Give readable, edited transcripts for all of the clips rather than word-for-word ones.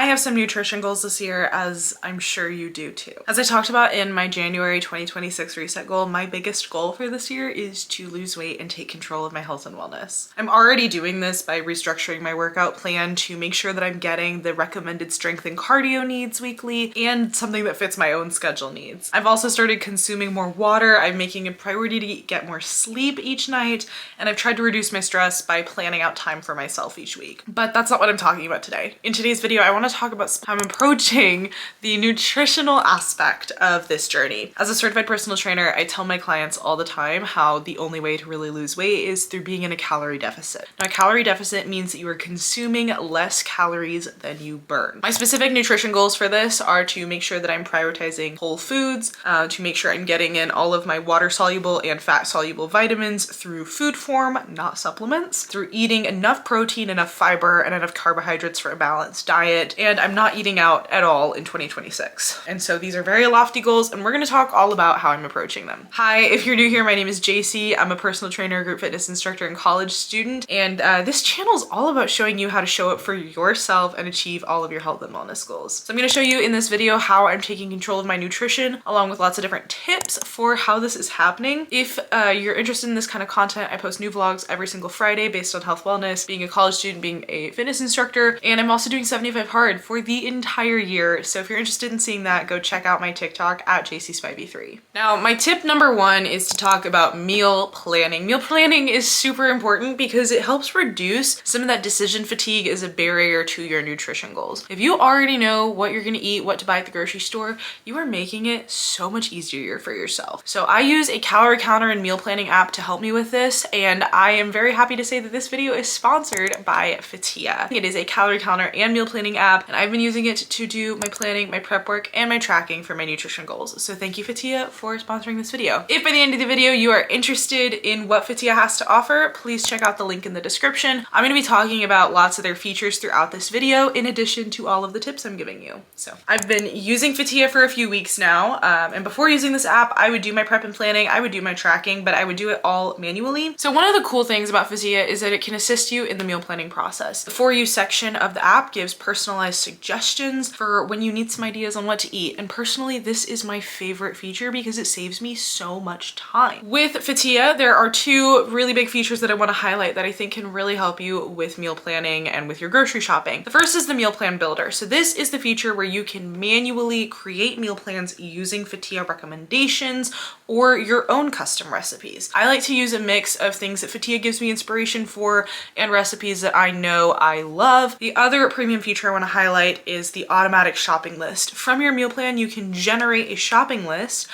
I have some nutrition goals this year, as I'm sure you do too. As I talked about in my January 2026 reset goal, my biggest goal for this year is to lose weight and take control of my health and wellness. I'm already doing this by restructuring my workout plan to make sure that I'm getting the recommended strength and cardio needs weekly and something that fits my own schedule needs. I've also started consuming more water. I'm making a priority to get more sleep each night, and I've tried to reduce my stress by planning out time for myself each week. But that's not what I'm talking about today. In today's video, I want to talk about how I'm approaching the nutritional aspect of this journey. As a certified personal trainer, I tell my clients all the time how the only way to really lose weight is through being in a calorie deficit. Now, a calorie deficit means that you are consuming less calories than you burn. My specific nutrition goals for this are to make sure that I'm prioritizing whole foods, to make sure I'm getting in all of my water-soluble and fat-soluble vitamins through food form, not supplements, through eating enough protein, enough fiber, and enough carbohydrates for a balanced diet, and I'm not eating out at all in 2026. And so these are very lofty goals, and we're gonna talk all about how I'm approaching them. Hi, if you're new here, my name is Jaycee. I'm a personal trainer, group fitness instructor, and college student, and this channel is all about showing you how to show up for yourself and achieve all of your health and wellness goals. So I'm gonna show you in this video how I'm taking control of my nutrition, along with lots of different tips for how this is happening. If you're interested in this kind of content, I post new vlogs every single Friday based on health, wellness, being a college student, being a fitness instructor, and I'm also doing 75 hard for the entire year. So if you're interested in seeing that, go check out my TikTok at Jaycee Spivey 3. Now, my tip number one is to talk about meal planning. Meal planning is super important because it helps reduce some of that decision fatigue as a barrier to your nutrition goals. If you already know what you're gonna eat, what to buy at the grocery store, you are making it so much easier for yourself. So I use a calorie counter and meal planning app to help me with this, and I am very happy to say that this video is sponsored by Fitia. It is a calorie counter and meal planning app, and I've been using it to do my planning, my prep work, and my tracking for my nutrition goals. So thank you, Fitia, for sponsoring this video. If by the end of the video you are interested in what Fitia has to offer, please check out the link in the description. I'm gonna be talking about lots of their features throughout this video, in addition to all of the tips I'm giving you. So I've been using Fitia for a few weeks now, and before using this app, I would do my prep and planning, I would do my tracking, but I would do it all manually. So one of the cool things about Fitia is that it can assist you in the meal planning process. The For You section of the app gives personalized suggestions for when you need some ideas on what to eat. And personally, this is my favorite feature because it saves me so much time. With Fitia, there are two really big features that I want to highlight that I think can really help you with meal planning and with your grocery shopping. The first is the meal plan builder. So this is the feature where you can manually create meal plans using Fitia recommendations or your own custom recipes. I like to use a mix of things that Fitia gives me inspiration for and recipes that I know I love. The other premium feature I want to highlight is the automatic shopping list. From your meal plan, you can generate a shopping list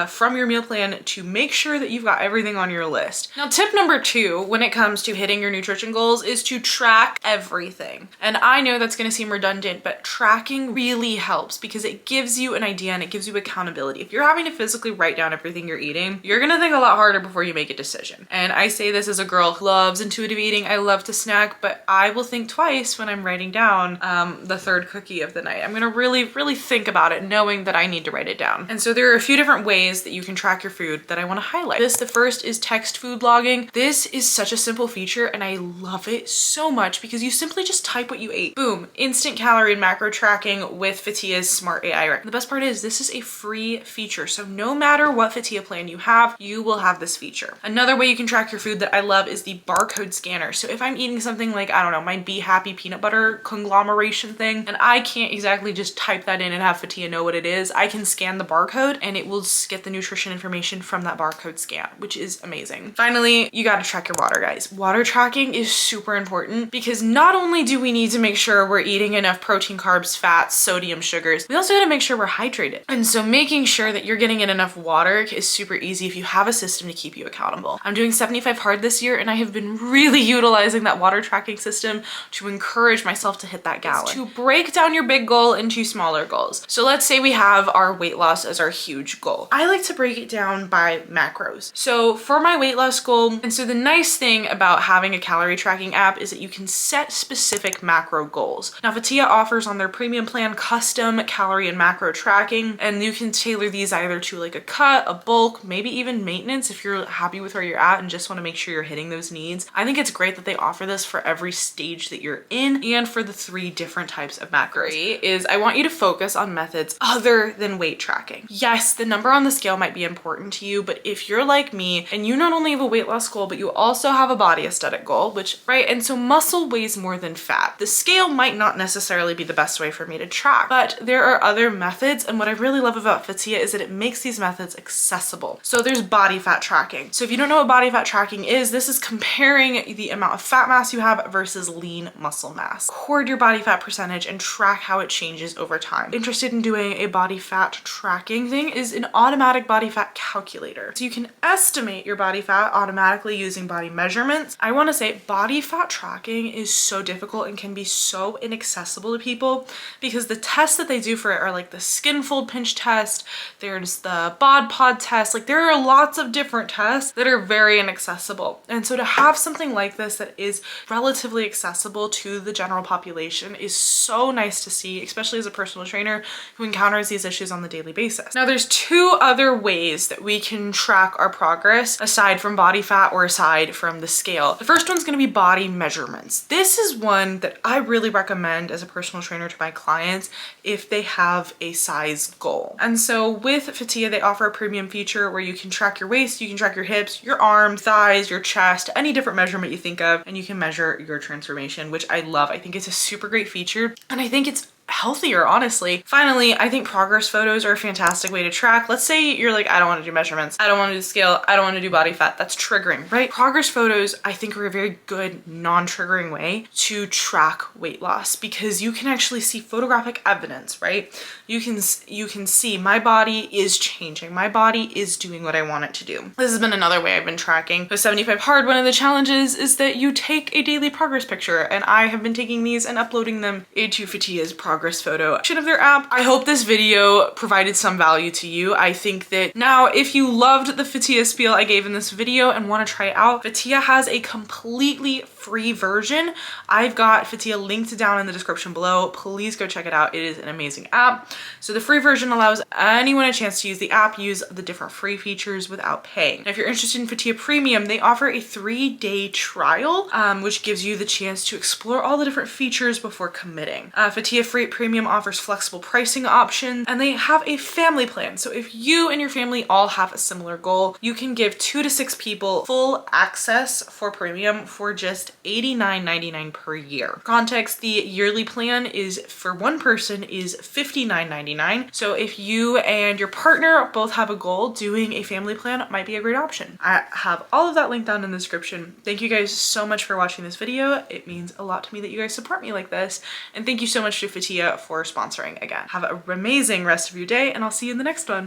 from your meal plan to make sure that you've got everything on your list. Now, tip number two when it comes to hitting your nutrition goals is to track everything. And I know that's going to seem redundant, but tracking really helps because it gives you an idea and it gives you accountability. If you're having to physically write down everything you're eating, you're going to think a lot harder before you make a decision. And I say this as a girl who loves intuitive eating. I love to snack, but I will think twice when I'm writing down the third cookie of the night. I'm gonna really think about it, knowing that I need to write it down. And so there are a few different ways that you can track your food that I want to highlight. The first is text food logging. This is such a simple feature and I love it so much because you simply just type what you ate. Boom, instant calorie and macro tracking with Fitia's smart AI. The best part is this is a free feature, so no matter what Fitia plan you have, you will have this feature. Another way you can track your food that I love is the barcode scanner. So if I'm eating something like, I don't know, my Be Happy peanut butter conglomeration thing, and I can't exactly just type that in and have Fitia know what it is, I can scan the barcode and it will get the nutrition information from that barcode scan, which is amazing. Finally, you gotta track your water, guys. Water tracking is super important because not only do we need to make sure we're eating enough protein, carbs, fats, sodium, sugars, we also gotta make sure we're hydrated. And so making sure that you're getting in enough water is super easy if you have a system to keep you accountable. I'm doing 75 hard this year and I have been really utilizing that water tracking system to encourage myself to hit that gallon. To break down your big goal into smaller goals. So let's say we have our weight loss as our huge goal. I like to break it down by macros. So for my weight loss goal, and so the nice thing about having a calorie tracking app is that you can set specific macro goals. Now Fitia offers on their premium plan custom calorie and macro tracking, and you can tailor these either to like a cut, a bulk, maybe even maintenance if you're happy with where you're at and just want to make sure you're hitting those needs. I think it's great that they offer this for every stage that you're in and for the 3 different types of macros. Is I want you to focus on methods other than weight tracking. Yes, the number on the scale might be important to you, but if you're like me and you not only have a weight loss goal, but you also have a body aesthetic goal, which, right? And so muscle weighs more than fat. The scale might not necessarily be the best way for me to track, but there are other methods. And what I really love about Fitia is that it makes these methods accessible. So there's body fat tracking. So if you don't know what body fat tracking is, this is comparing the amount of fat mass you have versus lean muscle mass. Record your body fat percentage and track how it changes over time. Interested in doing a body fat tracking thing is an automatic body fat calculator. So you can estimate your body fat automatically using body measurements. I want to say body fat tracking is so difficult and can be so inaccessible to people because the tests that they do for it are like the skin fold pinch test, there's the bod pod test, like there are lots of different tests that are very inaccessible. And so to have something like this that is relatively accessible to the general population is so nice to see, especially as a personal trainer who encounters these issues on the daily basis. Now there's two other ways that we can track our progress aside from body fat or aside from the scale. The first one's going to be body measurements. This is one that I really recommend as a personal trainer to my clients if they have a size goal. And so with Fitia, they offer a premium feature where you can track your waist, you can track your hips, your arms, thighs, your chest, any different measurement you think of, and you can measure your transformation, which I love. I think it's a super great feature, and I think it's healthier, honestly. Finally, I think progress photos are a fantastic way to track. Let's say you're like, I don't want to do measurements, I don't want to do scale, I don't want to do body fat. That's triggering, right? Progress photos, I think, are a very good non-triggering way to track weight loss because you can actually see photographic evidence, right? You can see my body is changing. My body is doing what I want it to do. This has been another way I've been tracking. With 75 Hard, one of the challenges is that you take a daily progress picture, and I have been taking these and uploading them into Fitia's progress photo section of their app. I hope this video provided some value to you. I think that now if you loved the Fitia spiel I gave in this video and want to try it out, Fitia has a completely free version. I've got Fitia linked down in the description below. Please go check it out. It is an amazing app. So the free version allows anyone a chance to use the app, use the different free features without paying. Now, if you're interested in Fitia Premium, they offer a 3-day trial, which gives you the chance to explore all the different features before committing. Fitia Premium offers flexible pricing options, and they have a family plan. So if you and your family all have a similar goal, you can give 2 to 6 people full access for premium for just $89.99 per year. For context, the yearly plan is for one person is $59.99. So if you and your partner both have a goal, doing a family plan might be a great option. I have all of that linked down in the description. Thank you guys so much for watching this video. It means a lot to me that you guys support me like this. And thank you so much to Fitia for sponsoring again. Have an amazing rest of your day, and I'll see you in the next one.